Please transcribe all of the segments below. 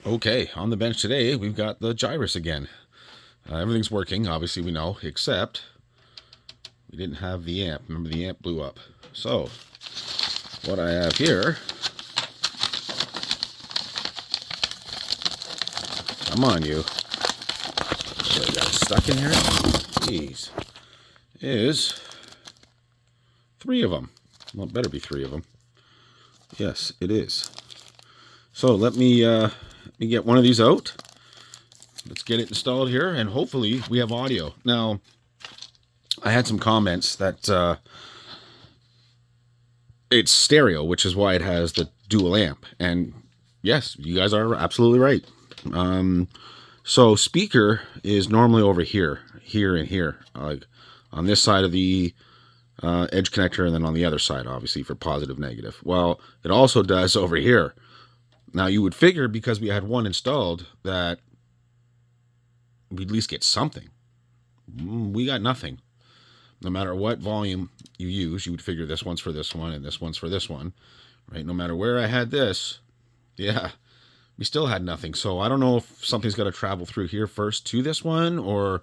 Okay, on the bench today, we've got the Gyruss again. Everything's working, obviously we know, except we didn't have the amp. Remember, the amp blew up. So, what I have here, come on you, what, I got it stuck in here? Jeez, is 3 of them. Well, it better be 3 of them. Yes, it is. So let me get one of these out. Let's get it installed here, and hopefully we have audio. Now, I had some comments that it's stereo, which is why it has the dual amp. And yes, you guys are absolutely right. So speaker is normally over here, and here, like on this side of the edge connector, and then on the other side, obviously, for positive, negative. Well, it also does over here. Now, you would figure, because we had one installed, that we'd at least get something. We got nothing. No matter what volume you use, you would figure this one's for this one and this one's for this one, right? No matter where I had this, yeah, we still had nothing. So I don't know if something's got to travel through here first to this one or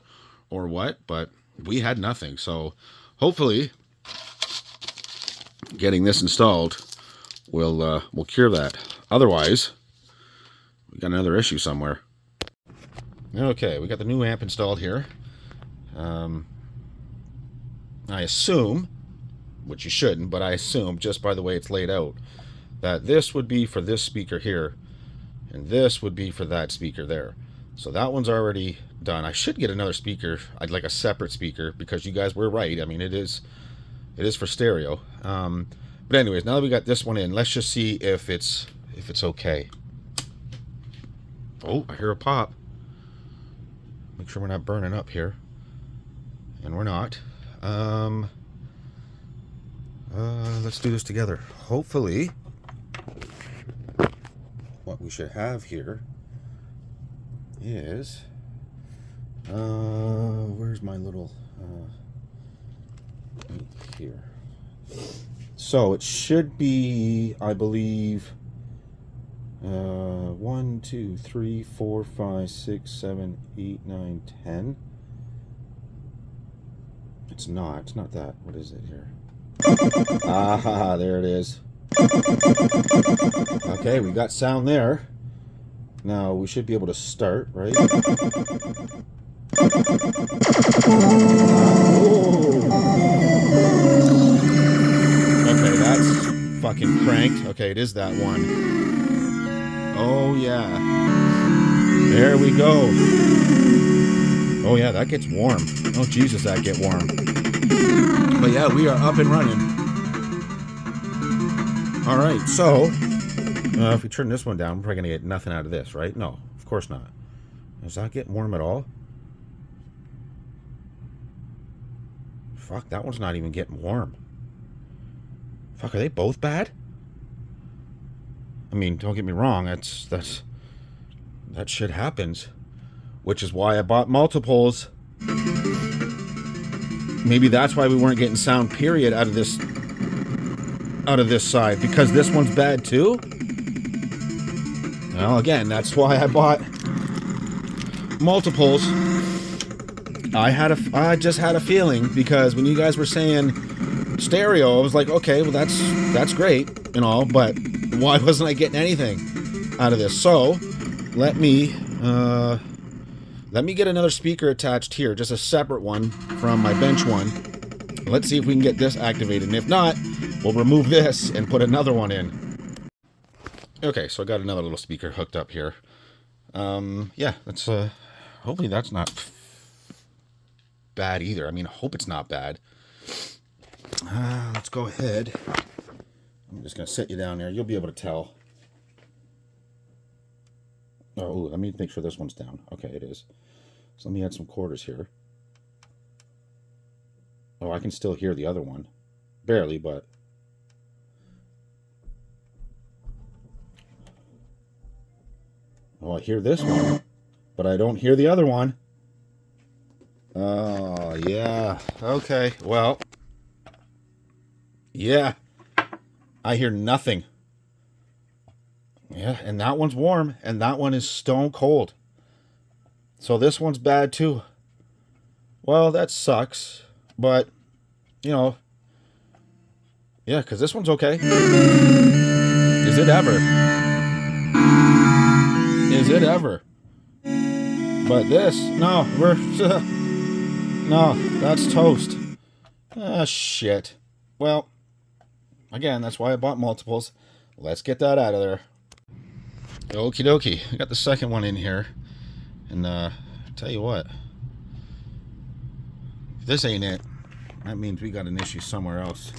what, but we had nothing. So hopefully getting this installed will cure that. Otherwise, we got another issue somewhere. Okay, we got the new amp installed here. I assume, which you shouldn't, but I assume just by the way it's laid out, that this would be for this speaker here, and this would be for that speaker there. So that one's already done. I should get another speaker. I'd like a separate speaker, because you guys were right. I mean, it is for stereo. But anyways, now that we got this one in, let's just see if it's okay. Oh, I hear a pop. Make sure we're not burning up here. And we're not. Let's do this together. Hopefully, what we should have here is, where's my little, right here. So it should be, I believe, 1, 2, 3, 4, 5, 6, 7, 8, 9, 10. It's not that. What is it here? Ah, there it is. Okay, we got sound there. Now we should be able to start, right? Okay, that's fucking cranked. Okay, it is that one. Oh yeah. There we go. Oh yeah, that gets warm. Oh Jesus, that get warm. But yeah, we are up and running. All right, so if we turn this one down, we're probably gonna get nothing out of this, right? No, of course not. Is that getting warm at all? Fuck, that one's not even getting warm. Fuck, are they both bad? I mean, don't get me wrong, that shit happens. Which is why I bought multiples. Maybe that's why we weren't getting sound, period, out of this side, because this one's bad too. Well, again, that's why I bought multiples. I just had a feeling, because when you guys were saying stereo, I was like, okay, well that's great and all, but why wasn't I getting anything out of this? So let me get another speaker attached here, just a separate one from my bench one. Let's see if we can get this activated, and if not, we'll remove this and put another one in. Okay, so I got another little speaker hooked up here. Yeah, that's hopefully that's not bad either. I mean, I hope it's not bad. Let's go ahead. I'm just gonna set you down there. You'll be able to tell. Oh, let me make sure this one's down. Okay, it is. So let me add some quarters here. Oh, I can still hear the other one. Barely, but... Oh, I hear this one, but I don't hear the other one. Oh, yeah. Okay, well... Yeah. I hear nothing. Yeah, and that one's warm, and that one is stone cold. So this one's bad too. Well, that sucks, but, you know, yeah, because this one's okay. Is it ever? Is it ever? But this, no, no, that's toast. Ah, shit. Well, again, that's why I bought multiples. Let's get that out of there. Okie dokie. I got the second one in here. And tell you what, if this ain't it, that means we got an issue somewhere else.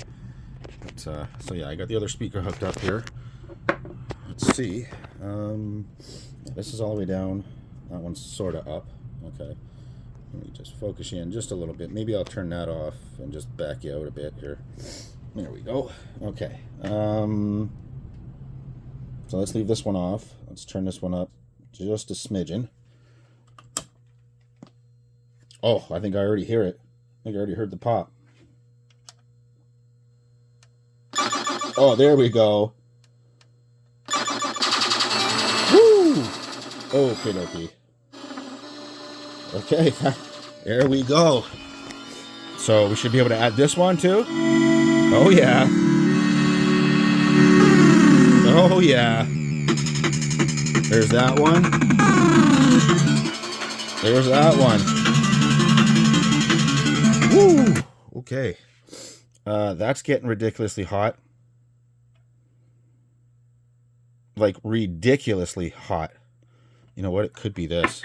But, so yeah, I got the other speaker hooked up here. Let's see. This is all the way down. That one's sort of up. Okay. Let me just focus you in just a little bit. Maybe I'll turn that off and just back you out a bit here. There we go. Okay. So let's leave this one off. Let's turn this one up just a smidgen. Oh, I think I already hear it. I think I already heard the pop. Oh, there we go. Woo! Okay, dokie. Okay, there we go. So we should be able to add this one too. Oh yeah. Oh yeah. There's that one. There's that one. Woo! Okay. That's getting ridiculously hot. Like ridiculously hot. You know what? It could be this.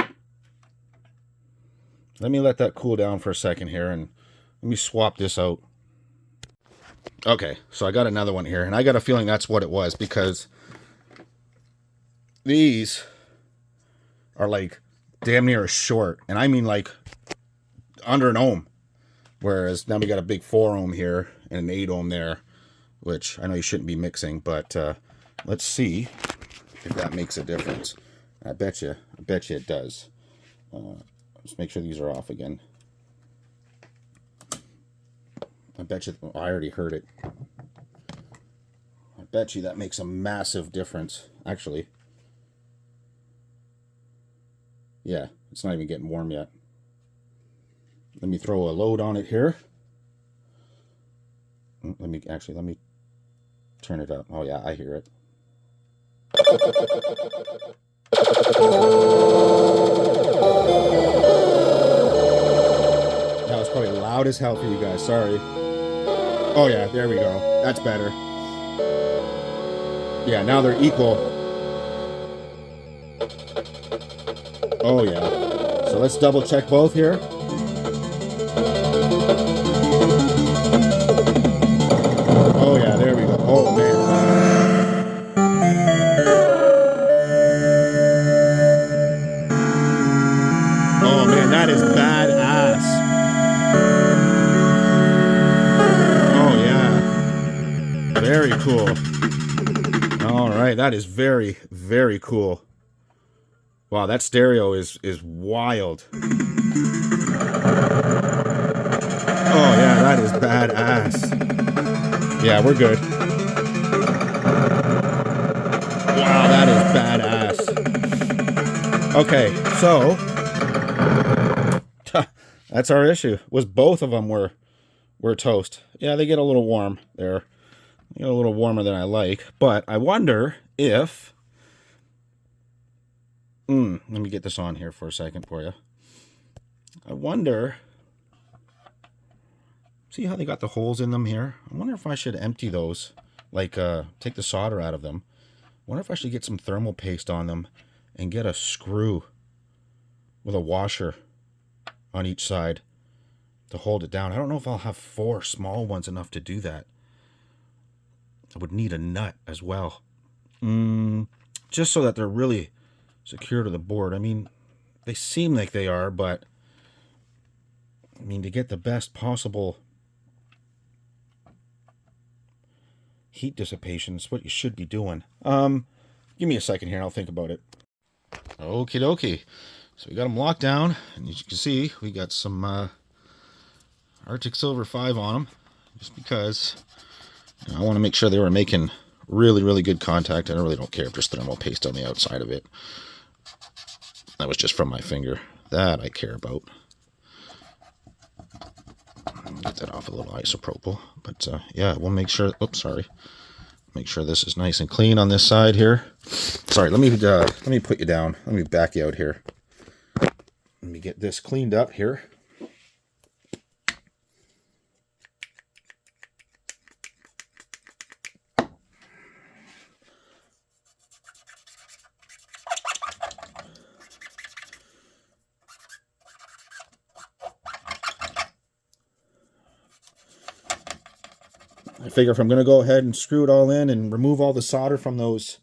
Let me let that cool down for a second here, and let me swap this out. Okay, so I got another one here, and I got a feeling that's what it was, because these are like damn near a short, and I mean like under an ohm. Whereas now we got a big 4 ohm here and an 8 ohm there, which I know you shouldn't be mixing, but let's see if that makes a difference. I bet you it does. Let's make sure these are off again. I bet you, I already heard it. I bet you that makes a massive difference, actually. Yeah, it's not even getting warm yet. Let me throw a load on it here. Let me turn it up. Oh yeah, I hear it. That was probably loud as hell for you guys. Sorry. Oh yeah, there we go. That's better. Yeah, now they're equal. Oh yeah. So let's double check both here. Oh yeah, there we go. Oh man. Oh man, that is badass. Oh yeah. Very cool. All right, that is very, very cool. Wow, that stereo is wild. Oh yeah, that is badass. Yeah, we're good. Wow, that is badass. Okay, so that's our issue. Was both of them were toast. Yeah, they get a little warm there. They get a little warmer than I like, but I wonder if let me get this on here for a second for you. I wonder, see how they got the holes in them here? I wonder if I should empty those, like take the solder out of them. I wonder if I should get some thermal paste on them and get a screw with a washer on each side to hold it down. I don't know if I'll have 4 small ones enough to do that. I would need a nut as well. Just so that they're really secure to the board. I mean, they seem like they are, but I mean, to get the best possible heat dissipation is what you should be doing. Give me a second here and I'll think about it. Okie dokie. So we got them locked down, and as you can see, we got some Arctic Silver 5 on them, just because I want to make sure they were making Really, really good contact, and I really don't care if there's thermal paste on the outside of it. That was just from my finger. That I care about. Get that off a little isopropyl. But yeah, we'll make sure, oops, sorry. Make sure this is nice and clean on this side here. Sorry, let me put you down. Let me back you out here. Let me get this cleaned up here. I figure if I'm going to go ahead and screw it all in and remove all the solder from those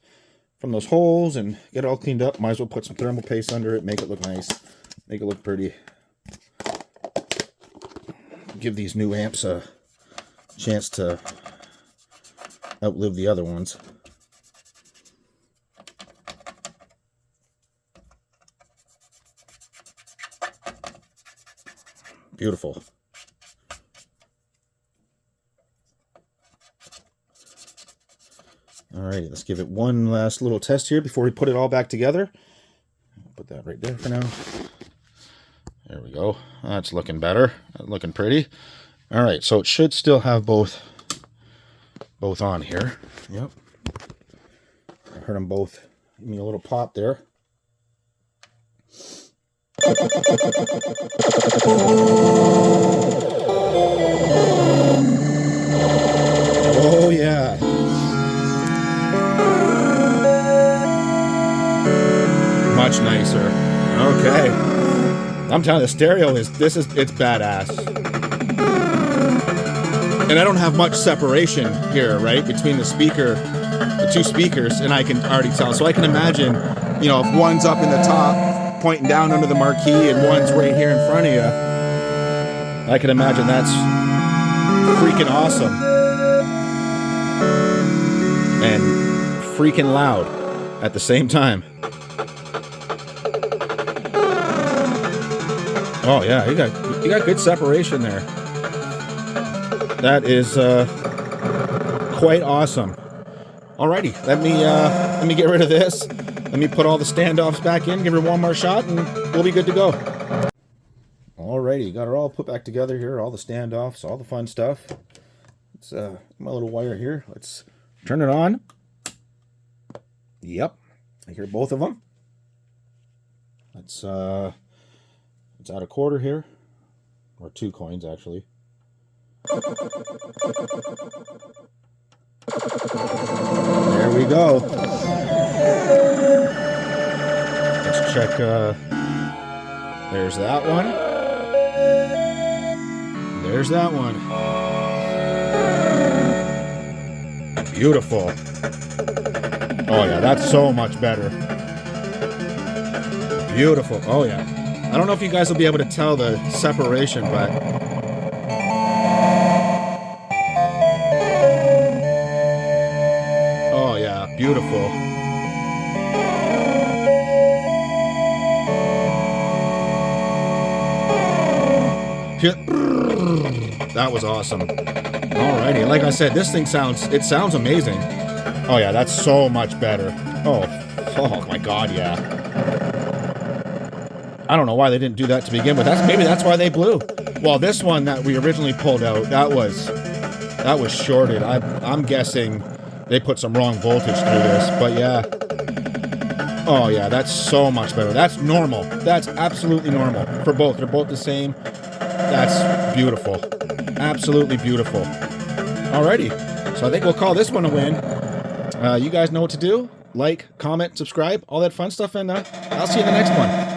holes and get it all cleaned up, might as well put some thermal paste under it, make it look nice, make it look pretty. Give these new amps a chance to outlive the other ones. Beautiful. Alright, let's give it one last little test here before we put it all back together. Put that right there for now. There we go. That's looking better. That's looking pretty. Alright, so it should still have both on here. Yep. I heard them both give me a little pop there. Oh yeah. Much nicer. Okay. I'm telling you, the stereo it's badass. And I don't have much separation here, right, between the two speakers, and I can already tell. So I can imagine, you know, if one's up in the top, pointing down under the marquee, and one's right here in front of you, I can imagine that's freaking awesome. And freaking loud at the same time. Oh yeah, you got good separation there. That is quite awesome. Alrighty, let me get rid of this. Let me put all the standoffs back in, give her one more shot, and we'll be good to go. Alrighty, got her all put back together here, all the standoffs, all the fun stuff. It's my little wire here. Let's turn it on. Yep, I hear both of them. Let's add a quarter here, or 2 coins actually. There we go. Let's check, there's that one. There's that one. Beautiful. Oh yeah, that's so much better. Beautiful. Oh yeah. I don't know if you guys will be able to tell the separation, but oh yeah, beautiful. That was awesome. Alrighty, like I said, this thing sounds amazing. Oh yeah, that's so much better. Oh my god, yeah. I don't know why they didn't do that to begin with. Maybe that's why they blew. Well, this one that we originally pulled out, that was shorted. I'm guessing they put some wrong voltage through this, but yeah. Oh yeah, that's so much better. That's normal. That's absolutely normal for both. They're both the same. That's beautiful. Absolutely beautiful. Alrighty, so I think we'll call this one a win. You guys know what to do. Like, comment, subscribe, all that fun stuff, and I'll see you in the next one.